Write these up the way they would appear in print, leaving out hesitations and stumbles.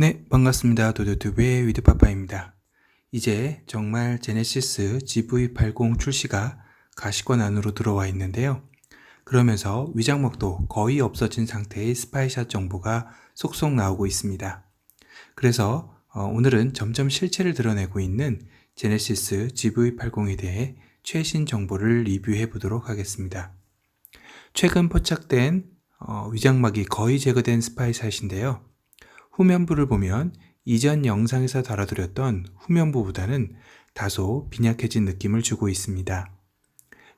네, 반갑습니다. 도도튜브의 위드파파입니다. 이제 정말 제네시스 GV80 출시가 가시권 안으로 들어와 있는데요. 그러면서 위장막도 거의 없어진 상태의 스파이샷 정보가 속속 나오고 있습니다. 그래서 오늘은 점점 실체를 드러내고 있는 제네시스 GV80에 대해 최신 정보를 리뷰해 보도록 하겠습니다. 최근 포착된 위장막이 거의 제거된 스파이샷인데요. 후면부를 보면 이전 영상에서 다뤄드렸던 후면부보다는 다소 빈약해진 느낌을 주고 있습니다.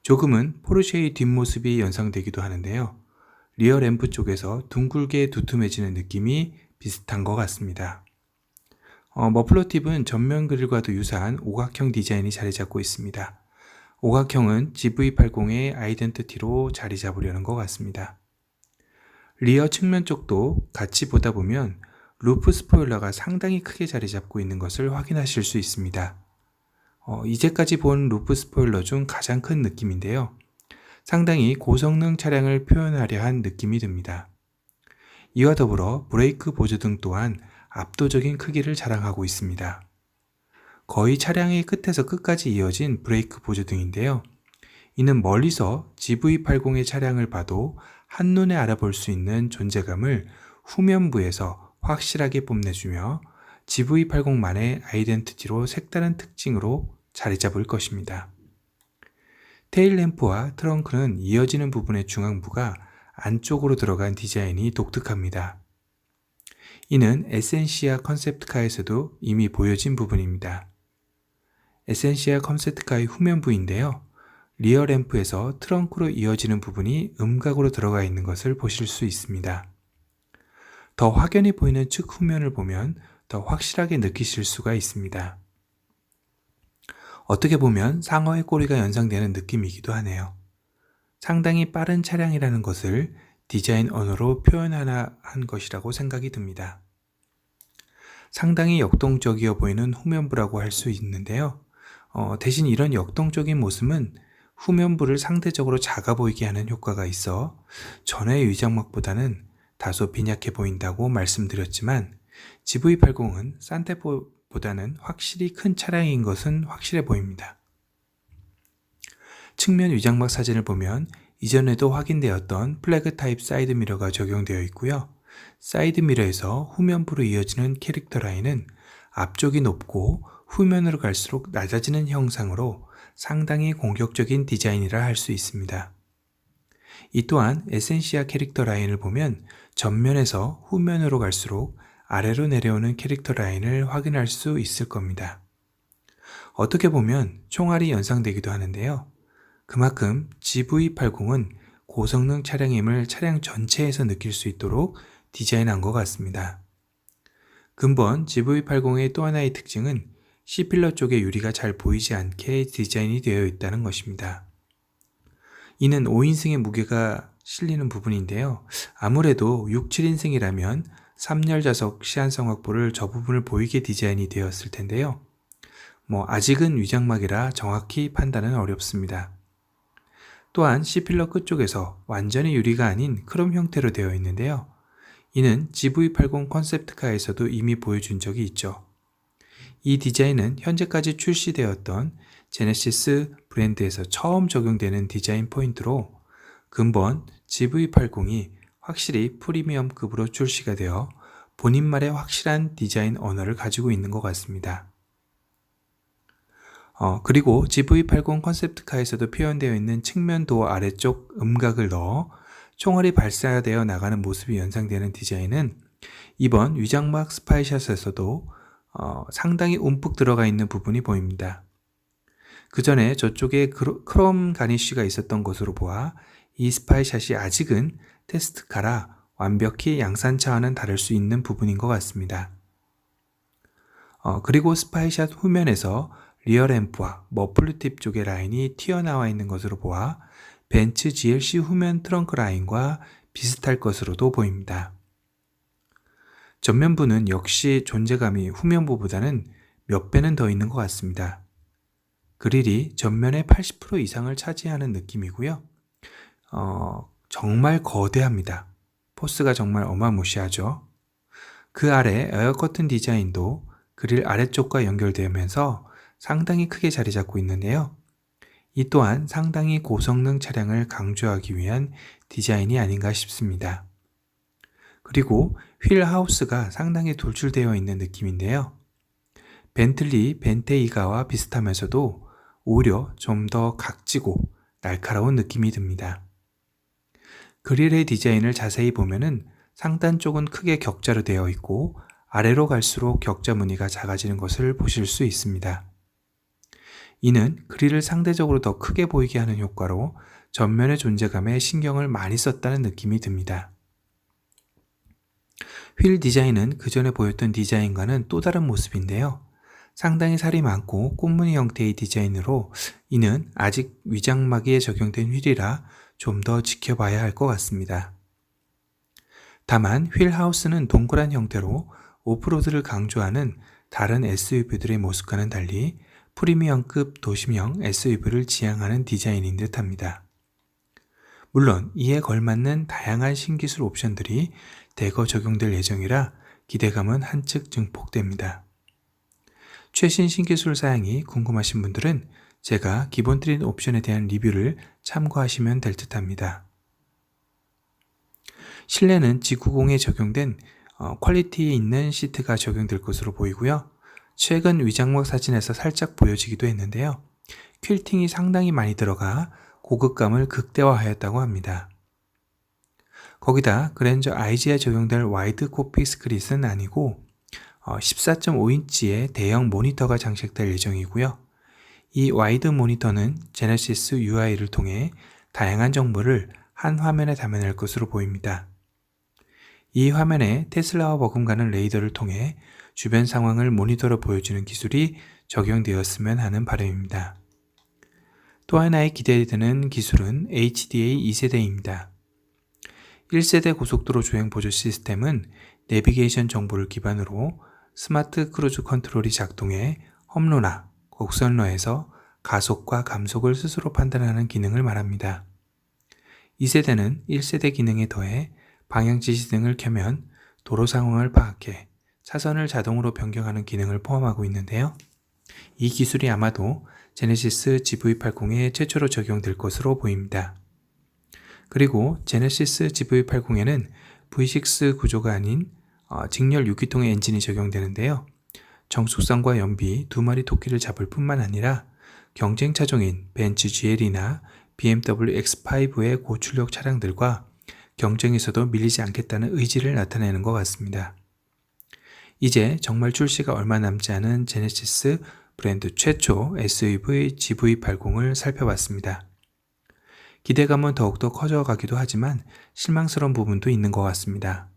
조금은 포르쉐의 뒷모습이 연상되기도 하는데요. 리어 램프 쪽에서 둥글게 두툼해지는 느낌이 비슷한 것 같습니다. 머플러 팁은 전면 그릴과도 유사한 오각형 디자인이 자리 잡고 있습니다. 오각형은 GV80의 아이덴티티로 자리 잡으려는 것 같습니다. 리어 측면 쪽도 같이 보다 보면 루프 스포일러가 상당히 크게 자리 잡고 있는 것을 확인하실 수 있습니다. 이제까지 본 루프 스포일러 중 가장 큰 느낌인데요. 상당히 고성능 차량을 표현하려 한 느낌이 듭니다. 이와 더불어 브레이크 보조등 또한 압도적인 크기를 자랑하고 있습니다. 거의 차량의 끝에서 끝까지 이어진 브레이크 보조등인데요. 이는 멀리서 GV80의 차량을 봐도 한눈에 알아볼 수 있는 존재감을 후면부에서 확실하게 뽐내주며 GV80만의 아이덴티티로 색다른 특징으로 자리 잡을 것입니다. 테일 램프와 트렁크는 이어지는 부분의 중앙부가 안쪽으로 들어간 디자인이 독특합니다. 이는 에센시아 컨셉트카에서도 이미 보여진 부분입니다. 에센시아 컨셉트카의 후면부인데요. 리어 램프에서 트렁크로 이어지는 부분이 음각으로 들어가 있는 것을 보실 수 있습니다. 더 확연히 보이는 측 후면을 보면 더 확실하게 느끼실 수가 있습니다. 어떻게 보면 상어의 꼬리가 연상되는 느낌이기도 하네요. 상당히 빠른 차량이라는 것을 디자인 언어로 표현하나 한 것이라고 생각이 듭니다. 상당히 역동적이어 보이는 후면부라고 할 수 있는데요. 대신 이런 역동적인 모습은 후면부를 상대적으로 작아 보이게 하는 효과가 있어 전의 위장막보다는 다소 빈약해 보인다고 말씀드렸지만 GV80은 산타페보다는 확실히 큰 차량인 것은 확실해 보입니다. 측면 위장막 사진을 보면 이전에도 확인되었던 플래그 타입 사이드 미러가 적용되어 있고요. 사이드 미러에서 후면부로 이어지는 캐릭터 라인은 앞쪽이 높고 후면으로 갈수록 낮아지는 형상으로 상당히 공격적인 디자인이라 할 수 있습니다. 이 또한 에센시아 캐릭터 라인을 보면 전면에서 후면으로 갈수록 아래로 내려오는 캐릭터 라인을 확인할 수 있을 겁니다. 어떻게 보면 총알이 연상되기도 하는데요. 그만큼 GV80은 고성능 차량임을 차량 전체에서 느낄 수 있도록 디자인한 것 같습니다. 근본 GV80의 또 하나의 특징은 C필러 쪽의 유리가 잘 보이지 않게 디자인이 되어 있다는 것입니다. 이는 5인승의 무게가 실리는 부분인데요. 아무래도 6, 7인승이라면 3열 좌석 시한성 확보를 저 부분을 보이게 디자인이 되었을 텐데요. 아직은 위장막이라 정확히 판단은 어렵습니다. 또한 C필러 끝쪽에서 완전히 유리가 아닌 크롬 형태로 되어 있는데요. 이는 GV80 컨셉트카에서도 이미 보여준 적이 있죠. 이 디자인은 현재까지 출시되었던 제네시스 브랜드에서 처음 적용되는 디자인 포인트로 근본 GV80이 확실히 프리미엄급으로 출시가 되어 본인말의 확실한 디자인 언어를 가지고 있는 것 같습니다. 그리고 GV80 컨셉트카에서도 표현되어 있는 측면 도어 아래쪽 음각을 넣어 총알이 발사되어 나가는 모습이 연상되는 디자인은 이번 위장막 스파이샷에서도 상당히 움푹 들어가 있는 부분이 보입니다. 그 전에 저쪽에 크롬 가니쉬가 있었던 것으로 보아 이 스파이샷이 아직은 테스트카라 완벽히 양산차와는 다를 수 있는 부분인 것 같습니다. 그리고 스파이샷 후면에서 리어 램프와 머플러 팁 쪽의 라인이 튀어나와 있는 것으로 보아 벤츠 GLC 후면 트렁크 라인과 비슷할 것으로도 보입니다. 전면부는 역시 존재감이 후면부보다는 몇 배는 더 있는 것 같습니다. 그릴이 전면의 80% 이상을 차지하는 느낌이고요. 정말 거대합니다. 포스가 정말 어마무시하죠. 그 아래 에어 커튼 디자인도 그릴 아래쪽과 연결되면서 상당히 크게 자리 잡고 있는데요. 이 또한 상당히 고성능 차량을 강조하기 위한 디자인이 아닌가 싶습니다. 그리고 휠 하우스가 상당히 돌출되어 있는 느낌인데요. 벤틀리 벤테이가와 비슷하면서도 오히려 좀 더 각지고 날카로운 느낌이 듭니다. 그릴의 디자인을 자세히 보면은 상단 쪽은 크게 격자로 되어 있고 아래로 갈수록 격자 무늬가 작아지는 것을 보실 수 있습니다. 이는 그릴을 상대적으로 더 크게 보이게 하는 효과로 전면의 존재감에 신경을 많이 썼다는 느낌이 듭니다. 휠 디자인은 그 전에 보였던 디자인과는 또 다른 모습인데요. 상당히 살이 많고 꽃무늬 형태의 디자인으로 이는 아직 위장막이에 적용된 휠이라 좀 더 지켜봐야 할 것 같습니다. 다만 휠 하우스는 동그란 형태로 오프로드를 강조하는 다른 SUV들의 모습과는 달리 프리미엄급 도심형 SUV를 지향하는 디자인인 듯합니다. 물론 이에 걸맞는 다양한 신기술 옵션들이 대거 적용될 예정이라 기대감은 한층 증폭됩니다. 최신 신기술 사양이 궁금하신 분들은 제가 기본 드린 옵션에 대한 리뷰를 참고하시면 될 듯합니다. 실내는 G90에 적용된 퀄리티 있는 시트가 적용될 것으로 보이고요. 최근 위장막 사진에서 살짝 보여지기도 했는데요. 퀼팅이 상당히 많이 들어가 고급감을 극대화하였다고 합니다. 거기다 그랜저 IG에 적용될 와이드 코픽 스크릿은 아니고 14.5인치의 대형 모니터가 장식될 예정이고요. 이 와이드 모니터는 제네시스 UI를 통해 다양한 정보를 한 화면에 담아낼 것으로 보입니다. 이 화면에 테슬라와 버금가는 레이더를 통해 주변 상황을 모니터로 보여주는 기술이 적용되었으면 하는 바람입니다. 또 하나의 기대되는 기술은 HDA 2세대입니다. 1세대 고속도로 주행 보조 시스템은 내비게이션 정보를 기반으로 스마트 크루즈 컨트롤이 작동해 험로나 곡선로에서 가속과 감속을 스스로 판단하는 기능을 말합니다. 2세대는 1세대 기능에 더해 방향 지시 등을 켜면 도로 상황을 파악해 차선을 자동으로 변경하는 기능을 포함하고 있는데요. 이 기술이 아마도 제네시스 GV80에 최초로 적용될 것으로 보입니다. 그리고 제네시스 GV80에는 V6 구조가 아닌 직렬 6기통의 엔진이 적용되는데요. 정숙성과 연비 두 마리 토끼를 잡을 뿐만 아니라 경쟁 차종인 벤츠 GL이나 BMW X5의 고출력 차량들과 경쟁에서도 밀리지 않겠다는 의지를 나타내는 것 같습니다. 이제 정말 출시가 얼마 남지 않은 제네시스 브랜드 최초 SUV GV80을 살펴봤습니다. 기대감은 더욱더 커져가기도 하지만 실망스러운 부분도 있는 것 같습니다.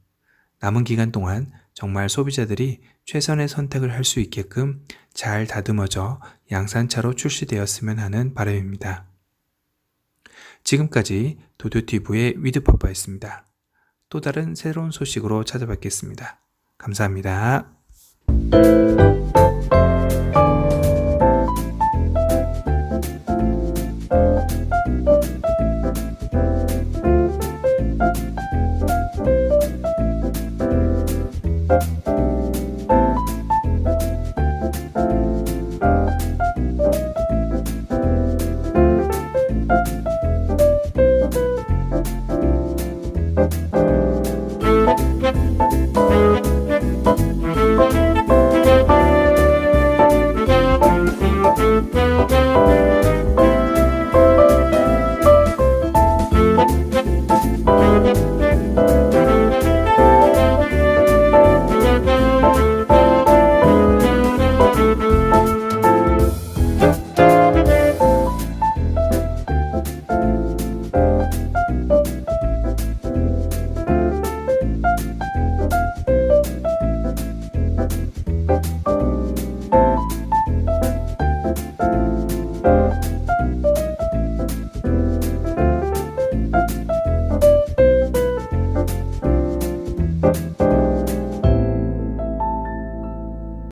남은 기간 동안 정말 소비자들이 최선의 선택을 할 수 있게끔 잘 다듬어져 양산차로 출시되었으면 하는 바람입니다. 지금까지 도도티브의 위드파파였습니다. 또 다른 새로운 소식으로 찾아뵙겠습니다. 감사합니다.